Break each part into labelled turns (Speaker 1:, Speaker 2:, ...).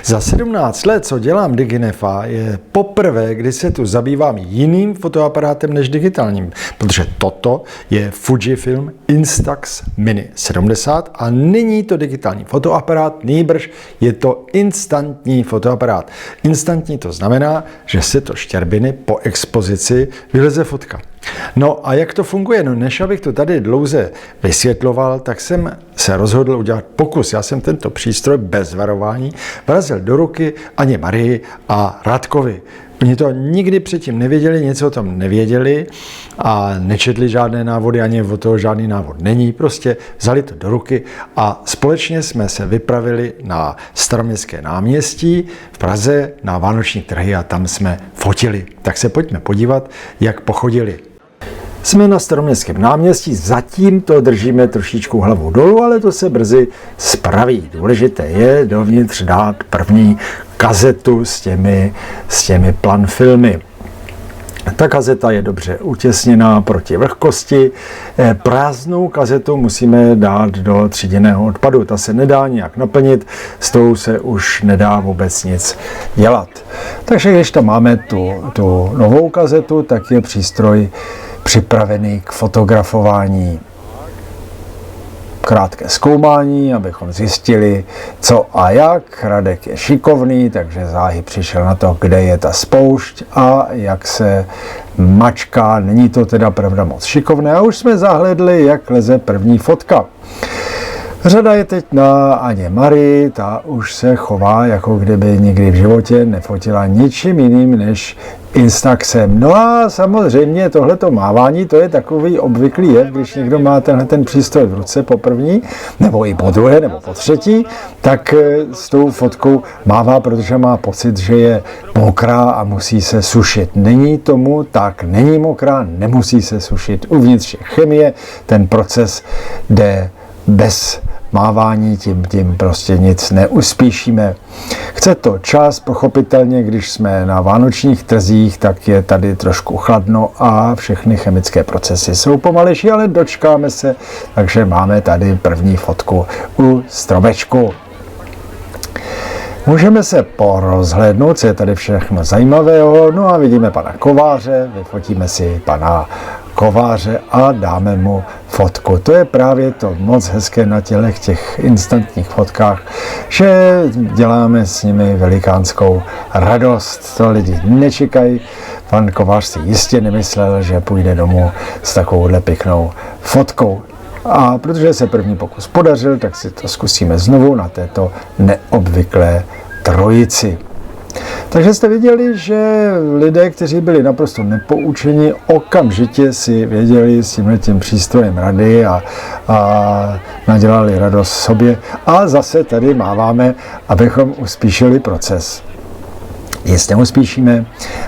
Speaker 1: Za 17 let, co dělám DigiNefa, je poprvé, kdy se tu zabývám jiným fotoaparátem než digitálním, protože toto je Fujifilm Instax Mini 70 a není to digitální fotoaparát, nýbrž je to instantní fotoaparát. Instantní to znamená, že se to štěrbiny po expozici vyleze fotka. No a jak to funguje? No než abych to tady dlouze vysvětloval, tak jsem se rozhodl udělat pokus. Já jsem tento přístroj bez varování vrazil do ruky Aně Marii a Radkovi. Oni to nikdy předtím nevěděli, nic o tom nevěděli a nečetli žádné návody, ani o toho žádný návod není. Prostě vzali to do ruky a společně jsme se vypravili na Staroměstské náměstí v Praze na vánoční trhy a tam jsme fotili. Tak se pojďme podívat, jak pochodili. Jsme na Staroměstském náměstí, zatím to držíme trošičku hlavou dolů, ale to se brzy spraví. Důležité je dovnitř dát první kazetu s těmi planfilmy. Ta kazeta je dobře utěsněná proti vlhkosti. Prázdnou kazetu musíme dát do tříděného odpadu. Ta se nedá nijak naplnit, s tou se už nedá vůbec nic dělat. Takže když tam máme tu novou kazetu, tak je přístroj připravený k fotografování. Krátké zkoumání, abychom zjistili, co a jak. Radek je šikovný, takže záhy přišel na to, kde je ta spoušť a jak se mačká. Není to teda pravda moc šikovné a už jsme zahlédli, jak leze první fotka. Řada je teď na Aně Marii, ta už se chová, jako kdyby nikdy v životě nefotila ničím jiným než Instaxem. No a samozřejmě tohleto mávání, to je takový obvyklý jev, když někdo má ten přístroj v ruce po první, nebo i po druhé, nebo po třetí, tak s tou fotkou mává, protože má pocit, že je mokrá a musí se sušit. Není tomu tak, není mokrá, nemusí se sušit. Uvnitř je chemie, ten proces jde bez mávání, tím prostě nic neuspíšíme. Chce to čas, pochopitelně, když jsme na vánočních trzích, tak je tady trošku chladno a všechny chemické procesy jsou pomalejší, ale dočkáme se, takže máme tady první fotku u stromečku. Můžeme se porozhlédnout, co je tady všechno zajímavého, no a vidíme pana Kováře, vyfotíme si pana Kováře a dáme mu fotku. To je právě to moc hezké na těch instantních fotkách, že děláme s nimi velikánskou radost. To lidi nečekají. Pan Kovář si jistě nemyslel, že půjde domů s takovouhle pěknou fotkou. A protože se první pokus podařil, tak si to zkusíme znovu na této neobvyklé trojici. Takže jste viděli, že lidé, kteří byli naprosto nepoučeni, okamžitě si věděli s tímhletím přístrojem rady a nadělali radost sobě. A zase tady máváme, abychom uspíšili proces. Jestli neuspíšíme,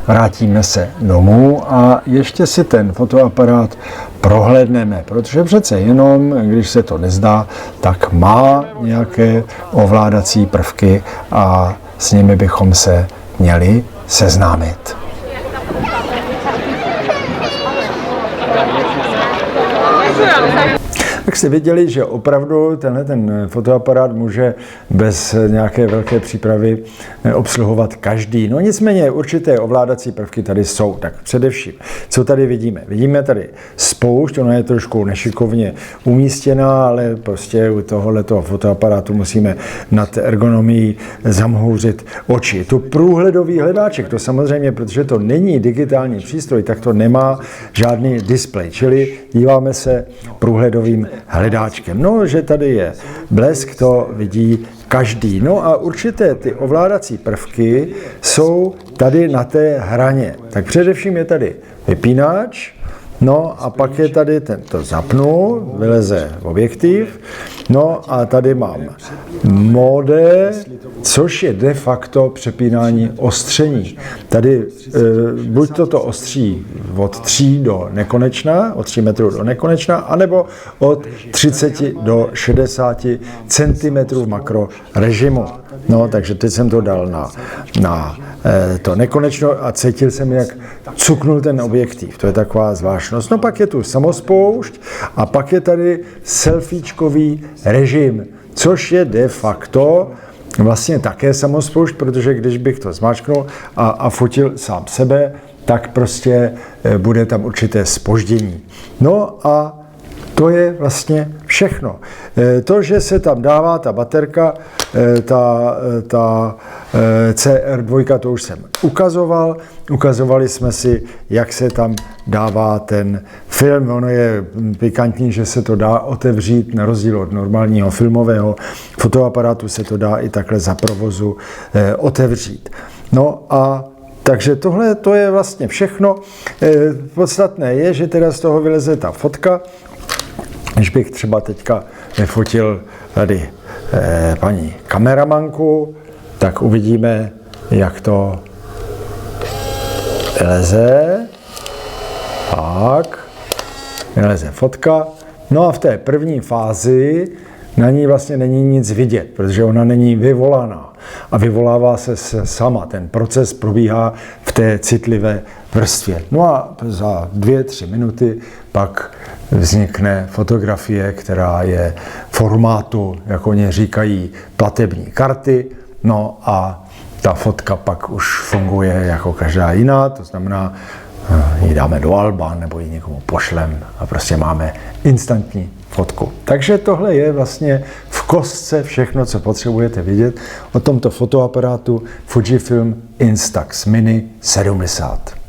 Speaker 1: vrátíme se domů a ještě si ten fotoaparát prohlédneme, protože přece jenom, když se to nezdá, tak má nějaké ovládací prvky a s nimi bychom se měli seznámit. Tak jste viděli, že opravdu ten fotoaparát může bez nějaké velké přípravy obsluhovat každý. No nicméně určité ovládací prvky tady jsou. Tak především, co tady vidíme? Vidíme tady spoušť, ona je trošku nešikovně umístěná, ale prostě u tohoto fotoaparátu musíme nad ergonomií zamhouřit oči. To průhledový hledáček, to samozřejmě, protože to není digitální přístroj, tak to nemá žádný displej, čili díváme se průhledovým hledáčkem. No, že tady je blesk, to vidí každý. No a určité ty ovládací prvky jsou tady na té hraně. Tak především je tady vypínač, no a pak je tady tento zapnu, vyleze objektiv, no a tady mám mode, což je de facto přepínání ostření. Tady buď toto ostří od 3 do nekonečna, od 3 metrů do nekonečna, anebo od 30 do 60 cm v makrorežimu. No, takže teď jsem to dal na to nekonečno a cítil jsem, jak cuknul ten objektiv. To je taková zvláštnost. No pak je tu samospoušť a pak je tady selfiečkový režim, což je de facto vlastně také samospoušť, protože když bych to zmáčknul a fotil sám sebe, tak prostě bude tam určité zpoždění. No a to je vlastně všechno. To, že se tam dává ta baterka, ta CR2, to už jsem ukazoval. Ukazovali jsme si, jak se tam dává ten film. Ono je pikantní, že se to dá otevřít, na rozdíl od normálního filmového fotoaparátu se to dá i takhle za provozu otevřít. No a takže tohle to je vlastně všechno. Podstatné je, že teda z toho vyleze ta fotka. Když bych třeba teďka vyfotil tady paní kameramanku, tak uvidíme, jak to vyleze. Tak, vyleze fotka. No a v té první fázi na ní vlastně není nic vidět, protože ona není vyvolaná a vyvolává se sama. Ten proces probíhá v té citlivé vrstvě. No a za 2-3 minuty pak vznikne fotografie, která je formátu, jak oni říkají, platební karty. No a ta fotka pak už funguje jako každá jiná, to znamená, ji dáme do alba nebo ji někomu pošlem a prostě máme instantní fotku. Takže tohle je vlastně v kostce všechno, co potřebujete vědět o tomto fotoaparátu Fujifilm Instax Mini 70.